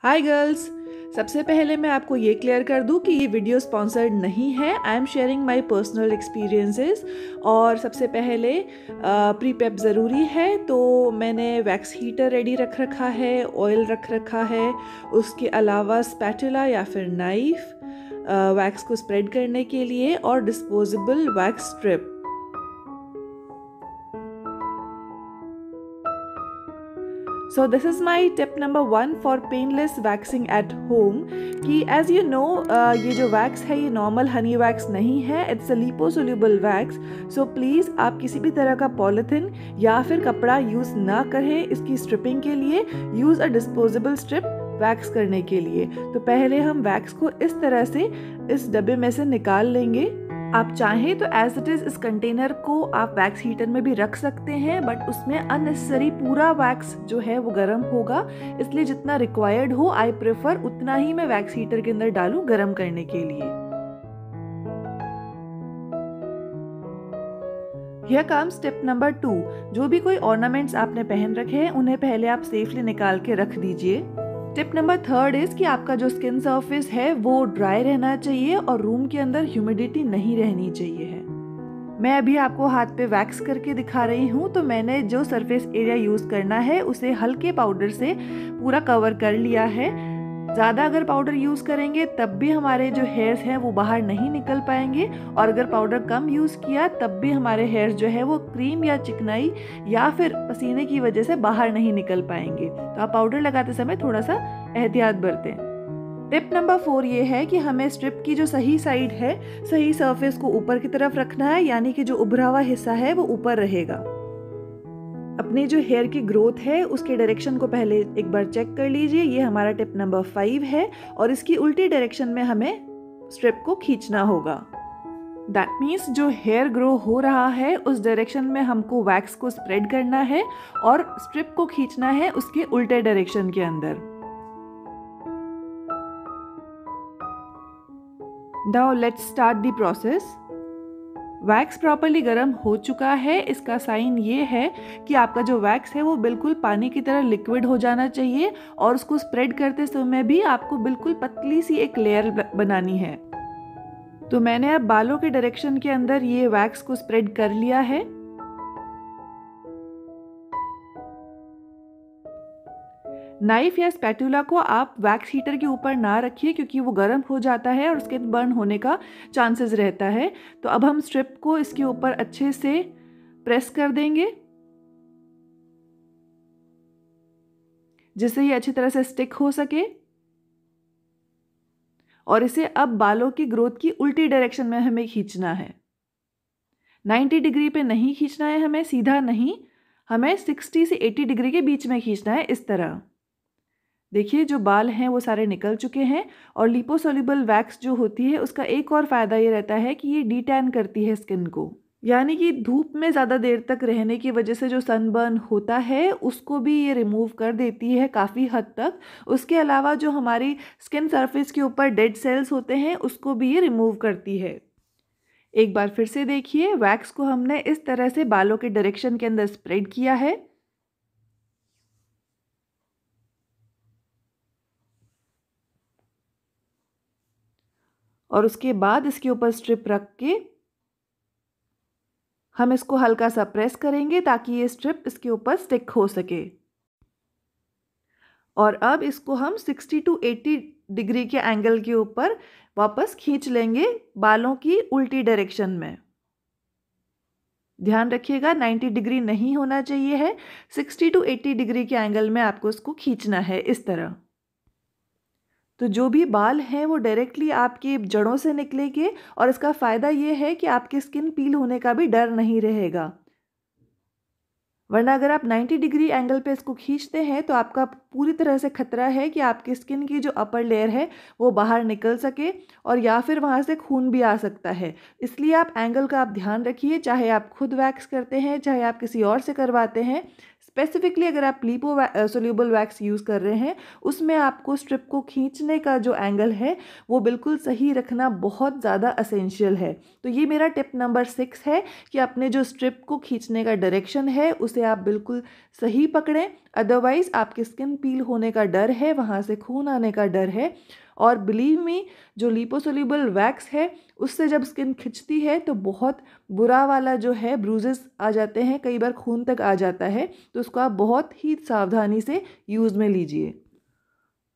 Hi girls. सबसे पहले मैं आपको ये क्लियर कर दूं कि ये वीडियो स्पॉन्सर्ड नहीं है। I am sharing my personal experiences. और सबसे पहले प्री पेप ज़रूरी है, तो मैंने वैक्स हीटर रेडी रख रखा है, ऑयल रख रखा है, उसके अलावा स्पैटुला या फिर नाइफ वैक्स को स्प्रेड करने के लिए, और disposable wax strip. So this is my tip number 1 for painless waxing at home कि as you know ये जो वैक्स है ये नॉर्मल हनी वैक्स नहीं है, it's a liposoluble wax. So please आप किसी भी तरह का पॉलिथिन या फिर कपड़ा यूज़ ना करें इसकी स्ट्रिपिंग के लिए। यूज़ अ डिस्पोजेबल स्ट्रिप वैक्स करने के लिए। तो पहले हम वैक्स को इस तरह से इस डब्बे में से निकाल लेंगे। आप चाहें तो एज इट इज़ इस कंटेनर को आप वैक्स हीटर में भी रख सकते हैं, बट उसमें अननेसेसरी पूरा वैक्स जो है वो गर्म होगा, इसलिए जितना रिक्वायर्ड हो आई प्रेफर उतना ही मैं वैक्स हीटर के अंदर डालूं गर्म करने के लिए। Here comes tip number 2। जो भी कोई ऑर्नामेंट्स आपने पहन रखे हैं उन्हें पहले आप सेफली निकाल के रख दीजिए। टिप नंबर 3 इज कि आपका जो स्किन सरफेस है वो ड्राई रहना चाहिए और रूम के अंदर ह्यूमिडिटी नहीं रहनी चाहिए है। मैं अभी आपको हाथ पे वैक्स करके दिखा रही हूँ, तो मैंने जो सरफेस एरिया यूज़ करना है उसे हल्के पाउडर से पूरा कवर कर लिया है। ज़्यादा अगर पाउडर यूज़ करेंगे तब भी हमारे जो हेयर्स हैं वो बाहर नहीं निकल पाएंगे, और अगर पाउडर कम यूज़ किया तब भी हमारे हेयर्स जो है वो क्रीम या चिकनाई या फिर पसीने की वजह से बाहर नहीं निकल पाएंगे। तो आप पाउडर लगाते समय थोड़ा सा एहतियात बरतें। टिप नंबर 4 ये है कि हमें स्ट्रिप की जो सही साइड है, सही सरफेस को ऊपर की तरफ रखना है, यानी कि जो उभरा हुआ हिस्सा है वो ऊपर रहेगा। अपनी जो हेयर की ग्रोथ है उसके डायरेक्शन को पहले एक बार चेक कर लीजिए। ये हमारा टिप नंबर 5 है, और इसकी उल्टी डायरेक्शन में हमें स्ट्रिप को खींचना होगा। दैट मीन्स जो हेयर ग्रो हो रहा है उस डायरेक्शन में हमको वैक्स को स्प्रेड करना है और स्ट्रिप को खींचना है उसके उल्टे डायरेक्शन के अंदर। Now let's start the process. Wax properly गर्म हो चुका है, इसका साइन ये है कि आपका जो वैक्स है वो बिल्कुल पानी की तरह लिक्विड हो जाना चाहिए, और उसको स्प्रेड करते समय भी आपको बिल्कुल पतली सी एक लेयर बनानी है। तो मैंने अब बालों के डायरेक्शन के अंदर ये वैक्स को स्प्रेड कर लिया है। नाइफ या स्पैटुला को आप वैक्स हीटर के ऊपर ना रखिए, क्योंकि वो गर्म हो जाता है और उसके बर्न होने का चांसेस रहता है। तो अब हम स्ट्रिप को इसके ऊपर अच्छे से प्रेस कर देंगे, जिससे ये अच्छी तरह से स्टिक हो सके। और इसे अब बालों की ग्रोथ की उल्टी डायरेक्शन में हमें खींचना है। 90 डिग्री पे नहीं खींचना है हमें, सीधा नहीं, हमें 60 से 80 डिग्री के बीच में खींचना है, इस तरह। देखिए जो बाल हैं वो सारे निकल चुके हैं। और लिपोसोल्यूबल वैक्स जो होती है उसका एक और फ़ायदा ये रहता है कि ये डीटैन करती है स्किन को, यानी कि धूप में ज़्यादा देर तक रहने की वजह से जो सनबर्न होता है उसको भी ये रिमूव कर देती है काफ़ी हद तक। उसके अलावा जो हमारी स्किन सरफेस के ऊपर डेड सेल्स होते हैं उसको भी ये रिमूव करती है। एक बार फिर से देखिए, वैक्स को हमने इस तरह से बालों के डायरेक्शन के अंदर स्प्रेड किया है। और उसके बाद इसके ऊपर स्ट्रिप रख के हम इसको हल्का सा प्रेस करेंगे ताकि ये स्ट्रिप इसके ऊपर स्टिक हो सके। और अब इसको हम 60 टू 80 डिग्री के एंगल के ऊपर वापस खींच लेंगे बालों की उल्टी डायरेक्शन में। ध्यान रखिएगा 90 डिग्री नहीं होना चाहिए है, 60 टू 80 डिग्री के एंगल में आपको इसको खींचना है, इस तरह। तो जो भी बाल हैं वो डायरेक्टली आपकी जड़ों से निकलेंगे, और इसका फ़ायदा ये है कि आपकी स्किन पील होने का भी डर नहीं रहेगा। वरना अगर आप 90 डिग्री एंगल पे इसको खींचते हैं तो आपका पूरी तरह से खतरा है कि आपकी स्किन की जो अपर लेयर है वो बाहर निकल सके, और या फिर वहाँ से खून भी आ सकता है। इसलिए आप एंगल का आप ध्यान रखिए, चाहे आप खुद वैक्स करते हैं चाहे आप किसी और से करवाते हैं। स्पेसिफिकली अगर आप लिपोसोल्यूबल वैक्स यूज़ कर रहे हैं उसमें आपको स्ट्रिप को खींचने का जो एंगल है वो बिल्कुल सही रखना बहुत ज़्यादा असेंशियल है। तो ये मेरा टिप नंबर 6 है कि अपने जो स्ट्रिप को खींचने का डायरेक्शन है उसे आप बिल्कुल सही पकड़ें अदरवाइज़ आपकी स्किन पील होने का डर है, वहाँ से खून आने का डर है। और बिलीव मी, जो लिपोसोल्यूबल वैक्स है उससे जब स्किन खिंचती है तो बहुत बुरा वाला जो है ब्रूजेस आ जाते हैं, कई बार खून तक आ जाता है। तो उसको आप बहुत ही सावधानी से यूज़ में लीजिए।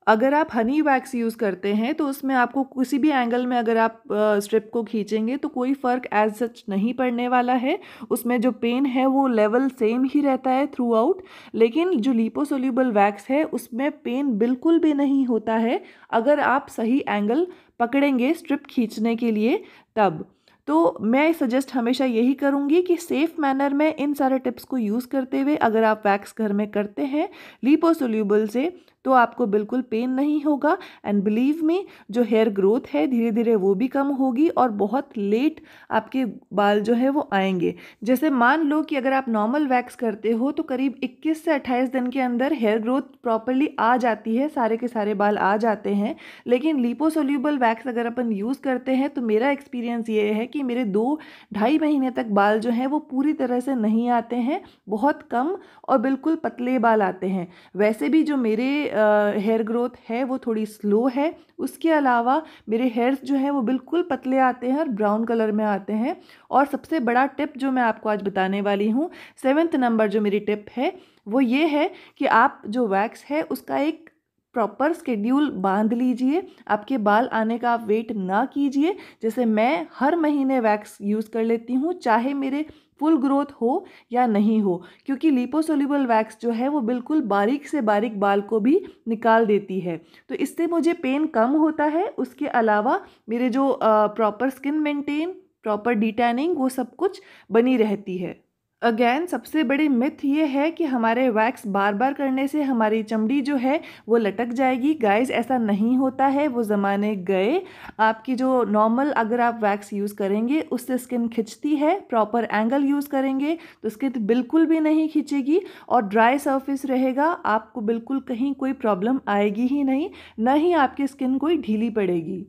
अगर आप हनी वैक्स यूज़ करते हैं तो उसमें आपको किसी भी एंगल में अगर आप स्ट्रिप को खींचेंगे तो कोई फ़र्क एज सच नहीं पड़ने वाला है। उसमें जो पेन है वो लेवल सेम ही रहता है थ्रू आउट। लेकिन जो लिपोसोल्यूबल वैक्स है उसमें पेन बिल्कुल भी नहीं होता है अगर आप सही एंगल पकड़ेंगे स्ट्रिप खींचने के लिए तब। तो मैं सजेस्ट हमेशा यही करूँगी कि सेफ़ मैनर में इन सारे टिप्स को यूज़ करते हुए अगर आप वैक्स घर में करते हैं लिपोसोल्यूबल से तो आपको बिल्कुल पेन नहीं होगा। एंड बिलीव मी, जो हेयर ग्रोथ है धीरे धीरे वो भी कम होगी और बहुत लेट आपके बाल जो है वो आएंगे। जैसे मान लो कि अगर आप नॉर्मल वैक्स करते हो तो करीब 21 से 28 दिन के अंदर हेयर ग्रोथ प्रॉपरली आ जाती है, सारे के सारे बाल आ जाते हैं। लेकिन लिपोसोल्यूबल वैक्स अगर अपन यूज़ करते हैं तो मेरा एक्सपीरियंस ये है कि मेरे 2 ढाई महीने तक बाल जो हैं वो पूरी तरह से नहीं आते हैं, बहुत कम और बिल्कुल पतले बाल आते हैं। वैसे भी जो मेरे हेयर ग्रोथ है वो थोड़ी स्लो है। उसके अलावा मेरे हेयर्स जो हैं वो बिल्कुल पतले आते हैं और ब्राउन कलर में आते हैं। और सबसे बड़ा टिप जो मैं आपको आज बताने वाली हूँ, 7th नंबर जो मेरी टिप है वो ये है कि आप जो वैक्स है उसका एक प्रॉपर स्केड्यूल बांध लीजिए। आपके बाल आने का आप वेट ना कीजिए। जैसे मैं हर महीने वैक्स यूज़ कर लेती हूँ, चाहे मेरे फुल ग्रोथ हो या नहीं हो, क्योंकि लिपोसोल्यूबल वैक्स जो है वो बिल्कुल बारीक से बारीक बाल को भी निकाल देती है। तो इससे मुझे पेन कम होता है। उसके अलावा मेरे जो प्रॉपर स्किन मेंटेन, प्रॉपर डिटैनिंग वो सब कुछ बनी रहती है। अगेन सबसे बड़ी मिथ ये है कि हमारे वैक्स बार बार करने से हमारी चमड़ी जो है वो लटक जाएगी। गाइस, ऐसा नहीं होता है, वो ज़माने गए। आपकी जो नॉर्मल अगर आप वैक्स यूज़ करेंगे उससे स्किन खिंचती है, प्रॉपर एंगल यूज़ करेंगे तो स्किन बिल्कुल भी नहीं खिंचेगी और ड्राई सरफेस रहेगा। आपको बिल्कुल कहीं कोई प्रॉब्लम आएगी ही नहीं, ना ही आपकी स्किन कोई ढीली पड़ेगी।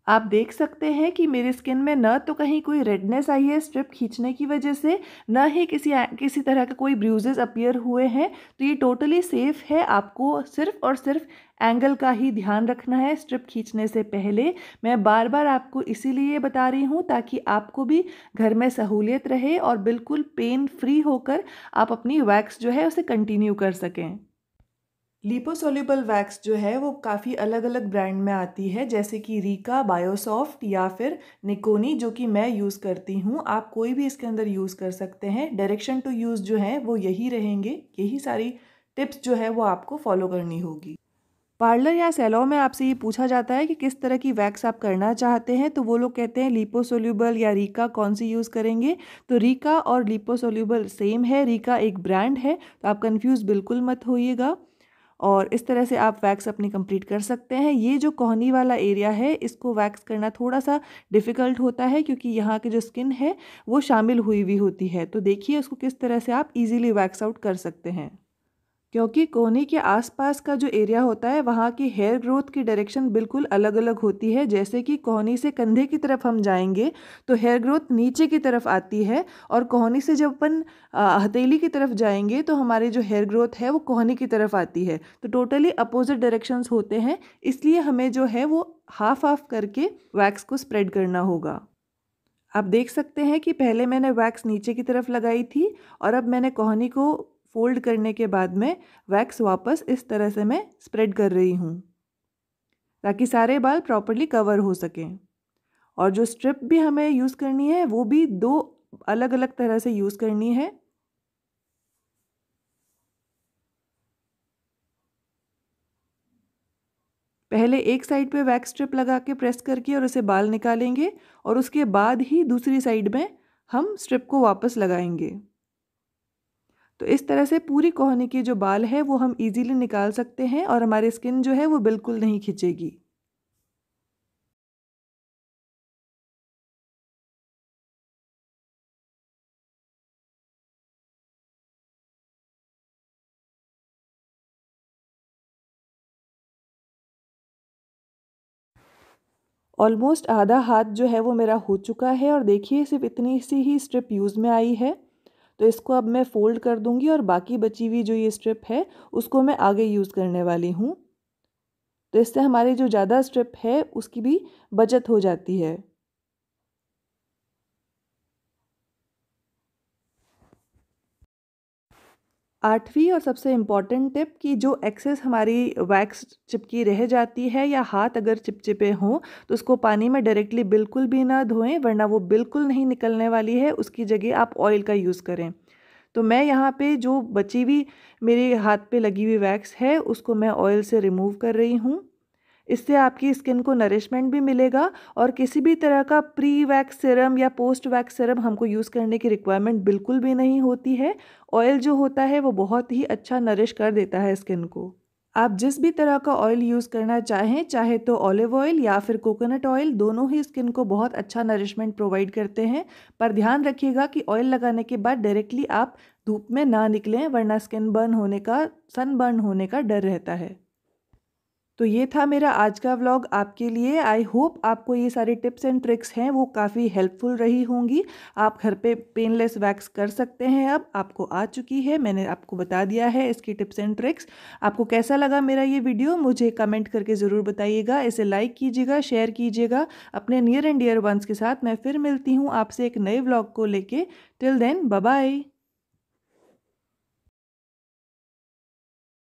आप देख सकते हैं कि मेरी स्किन में न तो कहीं कोई रेडनेस आई है स्ट्रिप खींचने की वजह से, न ही किसी तरह का कोई ब्रूजेस अपीयर हुए हैं। तो ये टोटली सेफ है। आपको सिर्फ और सिर्फ एंगल का ही ध्यान रखना है स्ट्रिप खींचने से पहले। मैं बार बार आपको इसीलिए बता रही हूँ ताकि आपको भी घर में सहूलियत रहे और बिल्कुल पेन फ्री होकर आप अपनी वैक्स जो है उसे कंटिन्यू कर सकें। लिपोसोल्यूबल वैक्स जो है वो काफ़ी अलग अलग ब्रांड में आती है, जैसे कि रीका, बायोसॉफ्ट या फिर निकोनी, जो कि मैं यूज़ करती हूँ। आप कोई भी इसके अंदर यूज़ कर सकते हैं। डायरेक्शन टू यूज़ जो है वो यही रहेंगे, यही सारी टिप्स जो है वो आपको फॉलो करनी होगी। पार्लर या सैलून में आपसे ये पूछा जाता है कि किस तरह की वैक्स आप करना चाहते हैं, तो वो लोग कहते हैं लिपोसोल्यूबल या रीका कौन सी यूज़ करेंगे। तो रीका और लिपोसोल्यूबल सेम है, रीका एक ब्रांड है, तो आप कंफ्यूज बिल्कुल मत होइएगा। और इस तरह से आप वैक्स अपनी कंप्लीट कर सकते हैं। ये जो कोहनी वाला एरिया है इसको वैक्स करना थोड़ा सा डिफ़िकल्ट होता है क्योंकि यहाँ की जो स्किन है वो शामिल हुई हुई होती है। तो देखिए उसको किस तरह से आप इजीली वैक्स आउट कर सकते हैं। क्योंकि कोहनी के आसपास का जो एरिया होता है वहाँ की हेयर ग्रोथ की डायरेक्शन बिल्कुल अलग अलग होती है। जैसे कि कोहनी से कंधे की तरफ हम जाएंगे तो हेयर ग्रोथ नीचे की तरफ आती है, और कोहनी से जब अपन हथेली की तरफ जाएंगे तो हमारी जो हेयर ग्रोथ है वो कोहनी की तरफ आती है। तो टोटली अपोजिट डायरेक्शंस होते हैं, इसलिए हमें जो है वो हाफ हाफ करके वैक्स को स्प्रेड करना होगा। आप देख सकते हैं कि पहले मैंने वैक्स नीचे की तरफ लगाई थी और अब मैंने कोहनी को फोल्ड करने के बाद में वैक्स वापस इस तरह से मैं स्प्रेड कर रही हूँ ताकि सारे बाल प्रॉपरली कवर हो सकें। और जो स्ट्रिप भी हमें यूज़ करनी है वो भी 2 अलग अलग तरह से यूज़ करनी है। पहले एक साइड पे वैक्स स्ट्रिप लगा के प्रेस करके और उसे बाल निकालेंगे, और उसके बाद ही दूसरी साइड में हम स्ट्रिप को वापस लगाएंगे। तो इस तरह से पूरी कोहनी के जो बाल है वो हम इजीली निकाल सकते हैं और हमारी स्किन जो है वो बिल्कुल नहीं खिंचेगी। ऑलमोस्ट आधा हाथ जो है वो मेरा हो चुका है और देखिए सिर्फ इतनी सी ही स्ट्रिप यूज़ में आई है। तो इसको अब मैं फ़ोल्ड कर दूंगी और बाकी बची हुई जो ये स्ट्रिप है उसको मैं आगे यूज़ करने वाली हूँ। तो इससे हमारी जो ज़्यादा स्ट्रिप है उसकी भी बचत हो जाती है। आठवीं और सबसे इम्पॉर्टेंट टिप कि जो एक्सेस हमारी वैक्स चिपकी रह जाती है या हाथ अगर चिपचिपे हों तो उसको पानी में डायरेक्टली बिल्कुल भी ना धोएं, वरना वो बिल्कुल नहीं निकलने वाली है। उसकी जगह आप ऑयल का यूज़ करें। तो मैं यहाँ पे जो बची हुई मेरे हाथ पे लगी हुई वैक्स है उसको मैं ऑयल से रिमूव कर रही हूँ। इससे आपकी स्किन को नरिशमेंट भी मिलेगा और किसी भी तरह का प्री वैक्स सीरम या पोस्ट वैक्स सीरम हमको यूज़ करने की रिक्वायरमेंट बिल्कुल भी नहीं होती है। ऑयल जो होता है वो बहुत ही अच्छा नरिश कर देता है स्किन को। आप जिस भी तरह का ऑयल यूज़ करना चाहें, चाहे तो ऑलिव ऑयल या फिर कोकोनट ऑयल, दोनों ही स्किन को बहुत अच्छा नरिशमेंट प्रोवाइड करते हैं। पर ध्यान रखिएगा कि ऑयल लगाने के बाद डायरेक्टली आप धूप में ना निकलें, वरना स्किन बर्न होने का, सन बर्न होने का डर रहता है। तो ये था मेरा आज का व्लॉग आपके लिए। आई होप आपको ये सारी टिप्स एंड ट्रिक्स हैं वो काफ़ी हेल्पफुल रही होंगी। आप घर पे पेनलेस वैक्स कर सकते हैं, अब आपको आ चुकी है, मैंने आपको बता दिया है इसकी टिप्स एंड ट्रिक्स। आपको कैसा लगा मेरा ये वीडियो मुझे कमेंट करके ज़रूर बताइएगा। इसे लाइक कीजिएगा, शेयर कीजिएगा अपने नियर एंड डियर वंस के साथ। मैं फिर मिलती हूँ आपसे एक नए व्लॉग को लेके। Till then bye bye.